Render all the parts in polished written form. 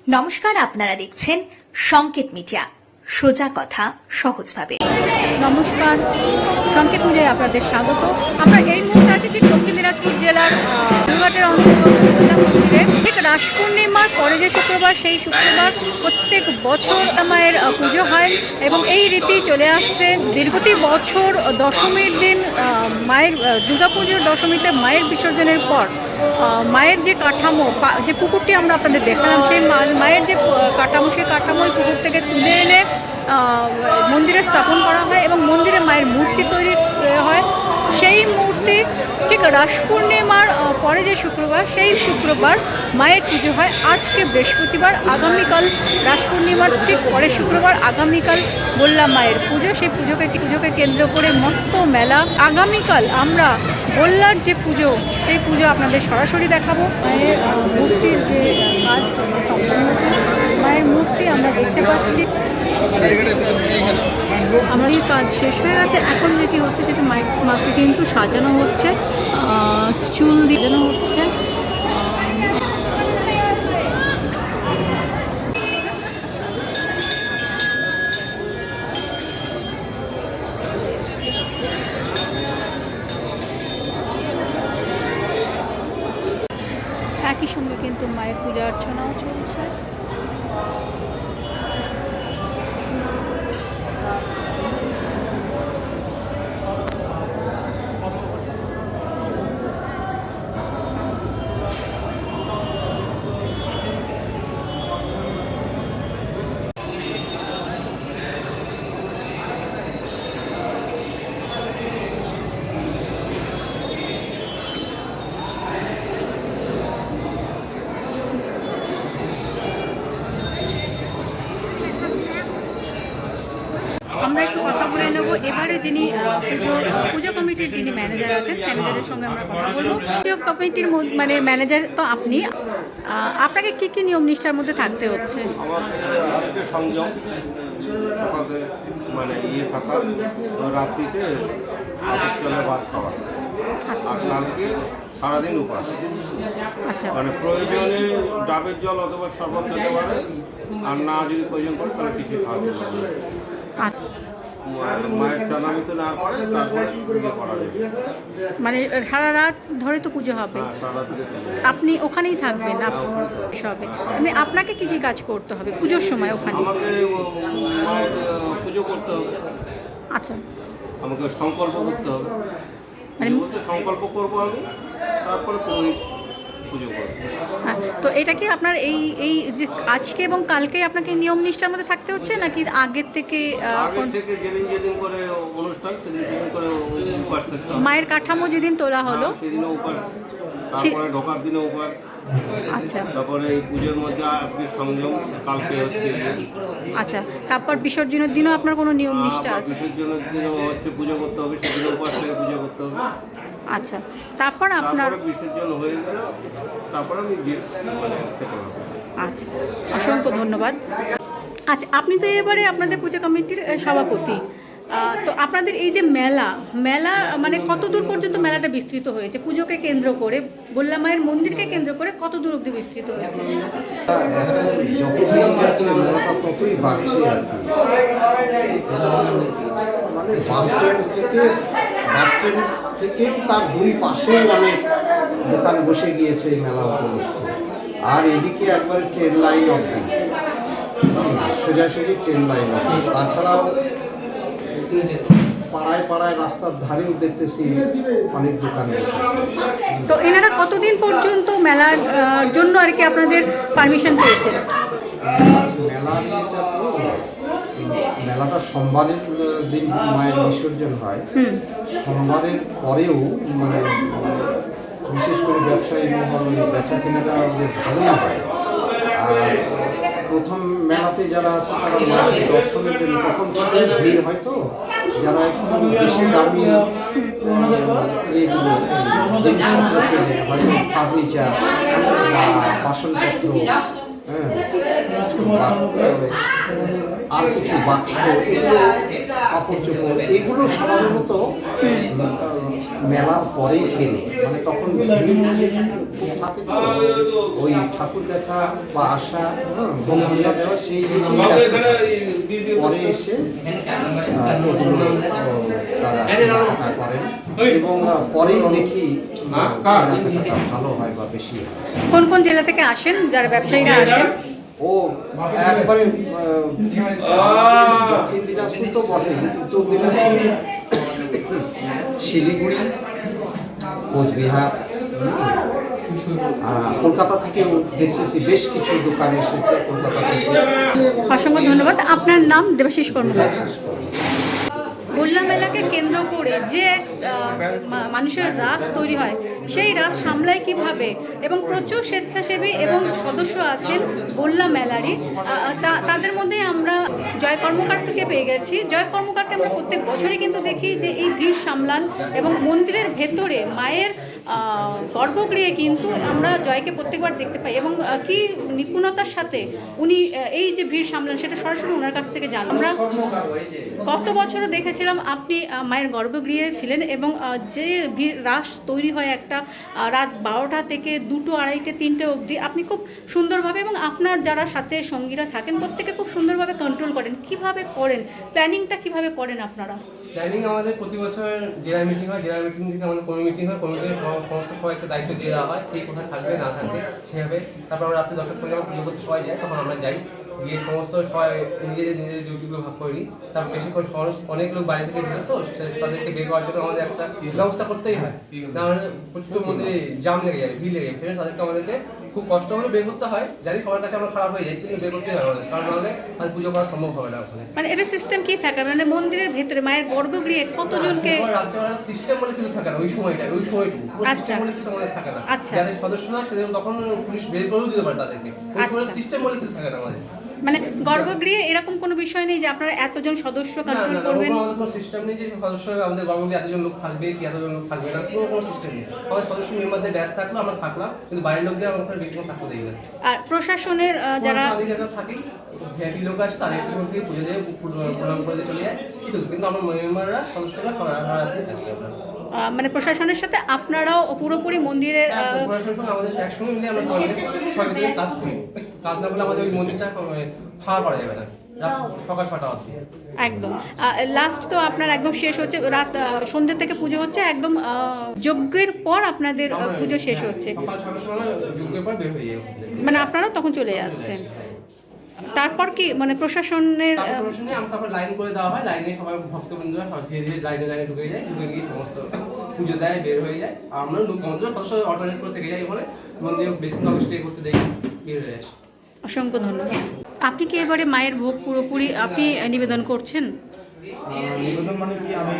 নমস্কার, আপনারা দেখছেন সংকেত মিডিয়া, সোজা কথা সহজভাবে। নমস্কার, সংকেত মিডিয়ায় আপনাদের স্বাগত। আমরা এই মুহূর্তে আছি ঠিক দক্ষিণ দিনাজপুর জেলার দুর্গাটের মন্দিরে। ঠিক রাস পূর্ণিমার পরে যে শুক্রবার, সেই শুক্রবার প্রত্যেক বছর মায়ের পুজো হয় এবং এই রীতি চলে আসছে দীর্ঘটি বছর। দশমীর দিন মায়ের দুর্গাপুজোর দশমীতে মায়ের বিসর্জনের পর মায়ের যে কাঠামো, যে পুকুরটি আমরা আপনাদের দেখালাম, সেই মায়ের যে কাঠামো, সেই কাঠামো ওই পুকুর থেকে তুলে এনে মন্দিরে স্থাপন করা হয় এবং মন্দিরে মায়ের মূর্তি তৈরি হয়। সেই মূর্তি ঠিক রাস পূর্ণিমার পরে যে শুক্রবার, সেই শুক্রবার মায়ের পুজো হয়। আজকে বৃহস্পতিবার, আগামীকাল রাস পূর্ণিমার ঠিক পরের শুক্রবার আগামীকাল বললাম মায়ের পুজো। সেই পুজোকে কেন্দ্র করে মস্ত মেলা। আগামীকাল আমরা বললার যে পুজো, সেই পুজো আপনাদের সরাসরি দেখাবো। মায়ের মূর্তির যে কাজ সম্পন্ন হচ্ছে, মায়ের মূর্তি আমরা দেখতে পাচ্ছি। আমাদের কাজ শেষ হয়ে গেছে। এখন যেটি হচ্ছে সেটি মাকে কিন্তু সাজানো হচ্ছে, চুল দিয়ে সাজানো হচ্ছে। একই সঙ্গে কিন্তু মায়ের পূজা অর্চনাও চলছে। আমরা একটু কথা বলে নেব এবারে যিনি পুজো কমিটির যিনি ম্যানেজার আছেন, ম্যানেজারের সঙ্গে আমরা কথা বলবো। পুজো কমিটির মানে ম্যানেজার তো আপনি, আপনাকে কি কি নিয়ম নিষ্ঠার মধ্যে থাকতে হচ্ছে? আজকে সংযম, মানে থাকা, রাত্রিতে চলে ভাত খাওয়া, আর কালকে সারাদিন উপাস। আচ্ছা, মানে প্রয়োজনে ডাবের জল অথবা শরবত খেতে পারে, আর না যদি প্রয়োজন করে তাহলে কিছু খাওয়া যাবে। মায়ের চানামিত না করে তারপরে করা যাবে। মানে সারা রাত ধরে তো পুজো হবে, আপনি ওখানেই থাকবেন সবে? মানে আপনাকে কি কি কাজ করতে হবে পুজোর সময় ওখানে? আমাকে মায়ের পুজো করতে হবে। আচ্ছা, আমাকে সংকল্প করতে হবে, মানে সংকল্প করবো আমি, তারপরে পুজো করবো। তো এটা কি আপনার এই যে আজকে এবং কালকে আপনাকে নিয়ম নিষ্ঠার মধ্যে থাকতে হচ্ছে, নাকি আগের থেকে যেদিন যেদিন করে অনুষ্ঠান সেদিন করে উপাস করতে হবে? মায়ের কাঠামো যেদিন তোলা হলো সেদিনও উপাস, তারপরে ঢোকার দিনও উপাস। আচ্ছা, তারপরে এই পুজোর মধ্যে আজকে সংযম, কালকে হচ্ছে। আচ্ছা, তারপর বিসর্জনের দিনও আপনার কোনো নিয়ম নিষ্ঠা আছে? বিসর্জনের দিনও হচ্ছে পুজো করতে হবে, সেদিনও উপাস থেকে পুজো করতে হবে। আচ্ছা, তারপর আপনার বিসর্জন হয়ে গেল, তারপর আমি মানে খেতে পারবো। আচ্ছা, অসংখ্য ধন্যবাদ। আচ্ছা, আপনি তো এবারে আপনাদের পুজো কমিটির সভাপতি, তো আপনাদের এই যে মেলা মানে কত দূর পর্যন্ত মেলাটা বিস্তৃত হয়েছে? পুজোকে কেন্দ্র করে, বললাম মায়ের মন্দিরকে কেন্দ্র করে কত দূর অবধি বিস্তৃত হয়েছে? ততই বাড়ছে আর কি। মানে বাস স্ট্যান্ড থেকে তার দুই পাশে মানে দোকান বসে গিয়েছে এই মেলা উপলক্ষে। আর এদিকে একবারে ট্রেন লাইন অবধি, সোজাসুজি ট্রেন লাইন অবধি। তাছাড়াও পাড়ায় পাড়ায় রাস্তার ধারেও দেখতেছি অনেক দোকান। তো এনারা কতদিন পর্যন্ত মেলার জন্য আর কি আপনাদের পারমিশন পেয়েছেন? মেলাটা সোমবারের দিন মায়ের বিসর্জন হয়। সোমবারের পরেও মানে বিশেষ করে ব্যবসায়ী মহল বেচা কেনাটা ভালোই হয়। আর প্রথম মেলাতে যারা আছে তারা মায়ের দর্শনের জন্য তখন ভিড় হয়তো, যারা একটু বেশি দামি এগুলো জিনিসপত্র কেনে, হয়তো ফার্নিচার বা বাসনপত্র হ্যাঁ, আর কিছু বাক্স, কাপড় চোপড়, এগুলো সাধারণত মেলার পরেই কেনে, মানে তখন থাকে তো ওই ঠাকুর দেখা বা আসা, বন্ধুরা দেওয়া, সেই পরে এসে ওগুলো তারা কেনাকাটা করেন এবং পরেই দেখি কেনাকাটা ভালো হয় বা বেশি হয়। কোন কোন জেলা থেকে আসেন যারা ব্যবসায়ীরা আসেন? ও একবারে দক্ষিণ দিনাজপুর তো বটেই, উত্তর দিনাজপুর, শিলিগুড়ি, কোচবিহার, কলকাতা থেকেও দেখতেছি বেশ কিছু দোকান এসেছে কলকাতা থেকে। অসংখ্য ধন্যবাদ। আপনার নাম? দেবাশিস কর্মকার। গোল্লা মেলাকে কেন্দ্র করে যে মানুষের রাস তৈরি হয়, সেই রাস সামলায় কিভাবে, এবং প্রচুর স্বেচ্ছাসেবী এবং সদস্য আছেন গোল্লা মেলারই, তাদের মধ্যে আমরা জয় কর্মকারকে পেয়ে গেছি। জয় কর্মকারকে আমরা প্রত্যেক বছরই কিন্তু দেখি যে এই ভিড় সামলান এবং মন্দিরের ভেতরে মায়ের গর্ভগৃহে কিন্তু আমরা জয়কে প্রত্যেকবার দেখতে পাই এবং কি নিপুণতার সাথে উনি এই যে ভিড় সামলান সেটা সরাসরি ওনার কাছ থেকে জানলাম। আমরা গত বছরও দেখেছিলাম আপনি মায়ের গর্ভগৃহে ছিলেন এবং যে রাস তৈরি হয় একটা রাত 12টা থেকে 2টো, 2:30, 3টে অবধি, আপনি খুব সুন্দরভাবে এবং আপনার যারা সাথে সঙ্গীরা থাকেন প্রত্যেকে খুব সুন্দরভাবে কন্ট্রোল করেন। কিভাবে করেন, প্ল্যানিংটা কিভাবে করেন আপনারা? প্ল্যানিং আমাদের প্রতি বছর জেলা মিটিং হয়, জেলা মিটিং থেকে আমাদের কমিটি মিটিং হয়, কমিটির সমস্ত সবাইকে দায়িত্ব দিয়ে দেওয়া হয় কে কোথায় থাকবে না থাকবে সেভাবে। তারপর আমরা রাত্রে 10টার পরে যখন পুজো করতে সবাই যায় তখন আমরা যাই, গিয়ে সমস্ত সবাই নিজেদের ডিউটিগুলো ভাগ করে নিই। তারপর বেশিক্ষণ অনেক লোক বাইরে থেকে ছিল তো তাদেরকে বের করার জন্য আমাদের একটা ব্যবস্থা করতেই হয়, না হলে প্রচুর মধ্যে জাম লেগে যাবে, ভিড় লেগে যাবে, তাদেরকে আমাদেরকে খুব কষ্ট হলে বের করতে হয়। জানি সবার কাছে আমরা খারাপ হয়ে যাই, কিন্তু বের করতেই হয় আমাদের, কারণ নাহলে আর পুজো করা সম্ভব হবে না ওখানে। মানে এটা সিস্টেম কি থাকে, মানে মন্দিরের ভেতরে মায়ের গর্ভগৃহে কতজনকে? রাত্রেবেলা সিস্টেম বলে কিছু থাকে না, ওই সময়টুকু আচ্ছা বলে কিছু আমাদের থাকে না। আচ্ছা, যাদের সদস্য না সেদের তখন পুলিশ বের করেও দিতে পারে তাদেরকে, সিস্টেম বলে কিছু থাকে না আমাদের। মানে গর্ভগৃহে এরকম কোনো বিষয় নেই যে আপনারা এতজন সদস্য কন্ট্রোল করবেন? আমাদের কোনো সিস্টেম নেই যে সদস্য আমাদের গর্ভগৃহে এতজন লোক থাকবে কি এতজন লোক থাকবে না, কোনো সিস্টেম নেই। আমাদের সদস্য মেম্বারদের ব্যাচ থাকলো আমরা থাকলাম, কিন্তু বাইরের লোকদের আমরা ওখানে বেশি থাকতে দেই না। আর প্রশাসনের যারা থাকে ভিআইপি লোক আসে তাদের থেকে পুজো দিয়ে প্রণাম করে চলে যায়, কিন্তু আমরা মেম্বাররা সদস্যরা রাত্রে থাকি আমরা। মানে প্রশাসনের সাথে আপনারাও পুরোপুরি মন্দিরের আমাদের একসঙ্গে মিলে আমরা সবাই কাজ করি। কাজ না করলে আমাদের ওই মন্দিরটা ফাঁকা করা যাবে না সকাল 6টা অবধি একদম। লাস্ট তো আপনার একদম শেষ হচ্ছে রাত সন্ধ্যে থেকে পুজো হচ্ছে, একদম যজ্ঞের পর আপনাদের পুজো শেষ হচ্ছে, সকাল 6টার সময় যজ্ঞের পর বের হয়ে যায়, মানে আপনারা তখন চলে যাচ্ছেন। তারপর কি মানে প্রশাসনের তারপর লাইন করে দেওয়া হয়, লাইনে সবাই ভক্তবৃন্দরা ধীরে ধীরে লাইনে ঢুকে যায়, ঢুকে গিয়ে সমস্ত পুজো দেয়, বের হয়ে যায়। আর আমরা মন্দিরে কত সময় অল্টারনেট করে থেকে যাই, বলে মন্দিরে বেশিক্ষণ স্টে করতে দেয়, বের হয়ে আসে। অসংখ্য ধন্যবাদ। আপনি কি এবারে মায়ের ভোগ পুরোপুরি আপনি নিবেদন করছেন? নিবেদন মানে কি, আমি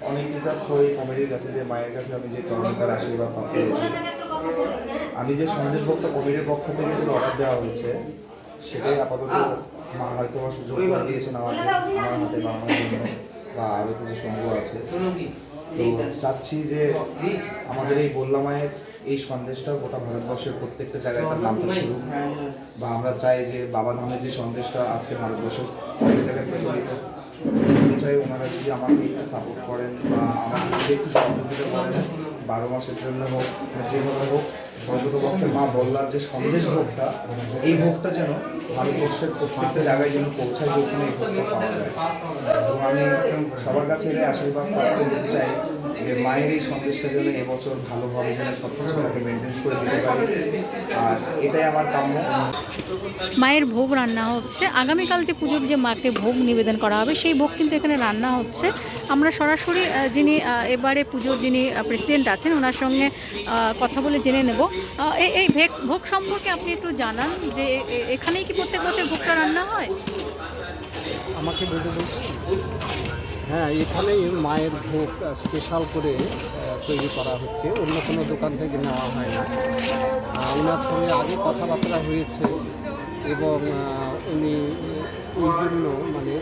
অনেক কৃতার্থ ওই কমিটির কাছে যে মায়ের কাছে আমি যে চরণকার আশীর্বাদ প্রাপ্ত হয়েছি। আমি যে সন্দেশ ভোগটা কমিটির পক্ষ থেকে যে অর্ডার দেওয়া হয়েছে সেটাই আপাতত মা হয়তো সুযোগ করে দিয়েছেন আমাকে, আমার হাতে বানানোর জন্য, বা আরও কিছু সংঘ আছে। তো চাচ্ছি যে আমাদের এই গোল্লা মায়ের এই সন্দেশটা গোটা ভারতবর্ষের প্রত্যেকটা জায়গায় তার নামটা ছড়ুক, বা আমরা চাই যে বাবা ধামের যে সন্দেশটা আজকে ভারতবর্ষের অনেক জায়গায় প্রচলিত, আমি চাই ওনারা যদি আমাকে একটু সাপোর্ট করেন বা আমাকে যদি একটু সহযোগিতা করেন, 12 মাসের জন্য হোক যেভাবে হোক, অন্ততপক্ষে মা বল্লার যে সন্দেশ ভোগটা, এই ভোগটা যেন ভারতবর্ষের প্রত্যেকটা জায়গায় যেন পৌঁছায়, যেখানে এই ভোগটা পাওয়া যায়। এবং আমি সবার কাছে এলে আশীর্বাদ প্রাপ্ত করতে চাই যে মায়ের এই সন্দেশটা যেন এবছর ভালোভাবে যেন সব কিছু তাকে মেনটেন করে দিতে পারে, আর এটাই আমার কাম্য। মায়ের ভোগ রান্না হচ্ছে, আগামীকাল যে পুজোর যে মাকে ভোগ নিবেদন করা হবে সেই ভোগ কিন্তু এখানে রান্না হচ্ছে। আমরা সরাসরি যিনি এবারে পুজোর যিনি প্রেসিডেন্ট আছেন ওনার সঙ্গে কথা বলে জেনে নেব এই ভোগ সম্পর্কে আপনি একটু জানান, যে এখানেই কি প্রত্যেক বছর ভোগটা রান্না হয়? আমাকে বুঝে বলছি, হ্যাঁ, এখানেই মায়ের ভোগ স্পেশাল করে তৈরি করা হচ্ছে, অন্য কোনো দোকান থেকে নেওয়া হয় না। ওনার সঙ্গে আগে কথাবার্তা হয়েছে এবং উনি ওই জন্য মানে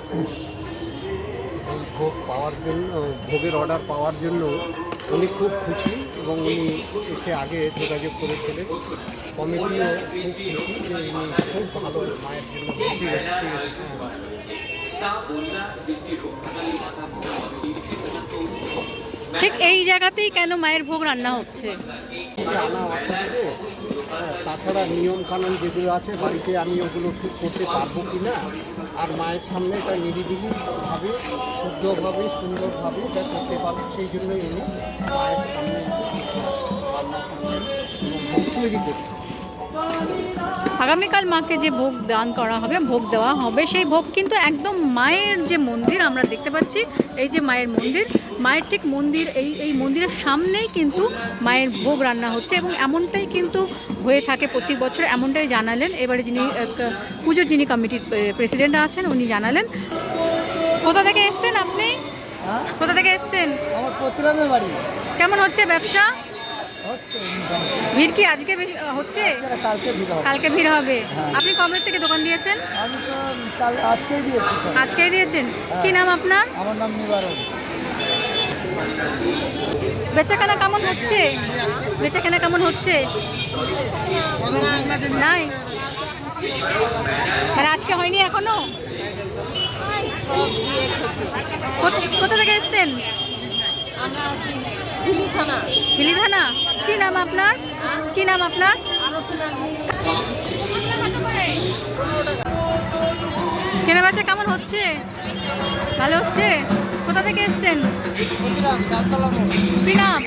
ভোগ পাওয়ার জন্য, ভোগের অর্ডার পাওয়ার জন্য উনি খুব খুশি এবং উনি এসে আগে যোগাযোগ করেছিলেন। কমিটিও খুব খুশি যে ইনি খুব ভালো মায়ের জন্য ভোগী ঠিক এই জায়গাতেই কেন মায়ের ভোগ রান্না হচ্ছে? আনা অসুবিধে, তাছাড়া নিয়ম কানুন যেগুলো আছে বাড়িতে আমি ওগুলো ঠিক করতে পারবো কি না, আর মায়ের সামনে এটা নিরিবিলিভাবে শুদ্ধভাবে সুন্দরভাবে এটা করতে পারবো, সেই জন্যই উনি মায়ের সামনে এসে রান্না করছেন এবং ভোগ তৈরি করছেন। আগামীকাল মাকে যে ভোগ দান করা হবে, ভোগ দেওয়া হবে, সেই ভোগ কিন্তু একদম মায়ের যে মন্দির আমরা দেখতে পাচ্ছি, এই যে মায়ের মন্দির, মায়ের ঠিক মন্দির, এই মন্দিরের সামনেই কিন্তু মায়ের ভোগ রান্না হচ্ছে এবং এমনটাই কিন্তু হয়ে থাকে প্রতি বছর, এমনটাই জানালেন এবারে যিনি পুজোর যিনি কমিটির প্রেসিডেন্ট আছেন উনি জানালেন। কোথা থেকে এসছেন আপনি? কোথা থেকে এসছেন? আমার প্রতিরামের বাড়ি। কেমন হচ্ছে ব্যবসা? হচ্ছে ভিড় কি আজকে হচ্ছে? কালকে ভিড় হবে। কালকে ভিড় হবে। আপনি কবে থেকে দোকান দিয়েছেন? আমি তো আজকেই দিয়েছি স্যার। আজকেই দিয়েছেন। কি নাম আপনার? আমার নাম নিবারণ। বেচাকেনা কেমন হচ্ছে? বেচাকেনা কেমন হচ্ছে? নাই, মানে আজকে হয়নি এখনো? কোথা থেকে এসছেন? হিলি থানা। কি নাম আপনার? কি নাম আপনার? কেনাবেচা কেমন হচ্ছে? ভালো হচ্ছে। কোথা থেকে এসছেন? কি নাম?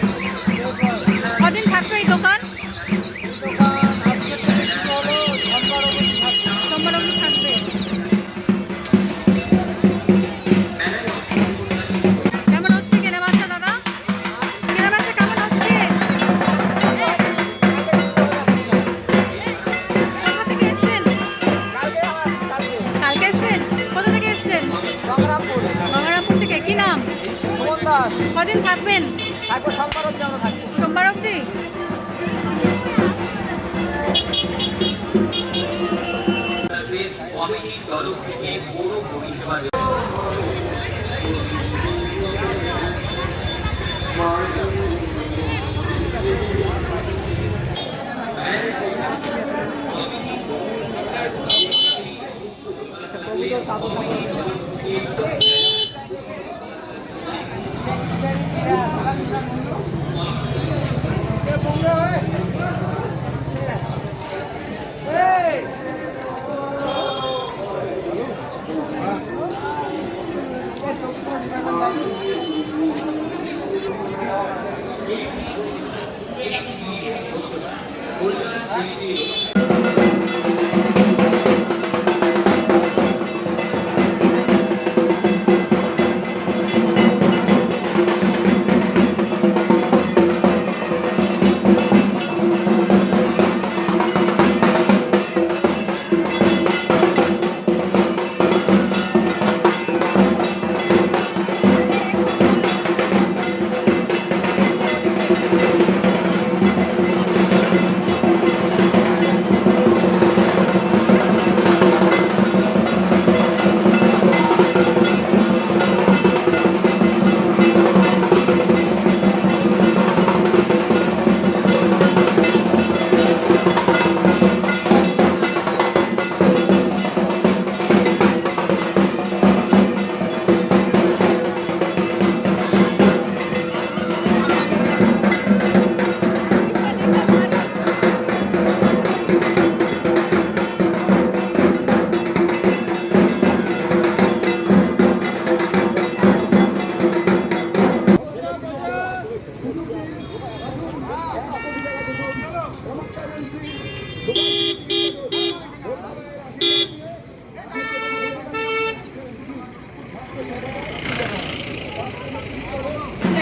কদিন থাকবে এই দোকান? সোমবার অবধি থাকবে। কেমন হচ্ছে কেনাবেচা দাদা? কেনাবেচা কেমন হচ্ছে? কোথা থেকে এসছেন? কালকে এসছেন? কোথা থেকে এসছেন? গঙ্গারামপুর থেকে। কি নাম? কদিন থাকবেন? সোমবার অবধি।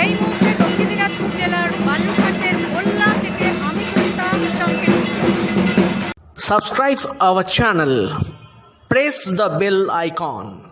এই মুহূর্তে দক্ষিণ দিনাজপুর জেলার বালুরঘাটের মোল্লা থেকে আমি সরিতা সংকেত। Subscribe our channel. Press the bell icon.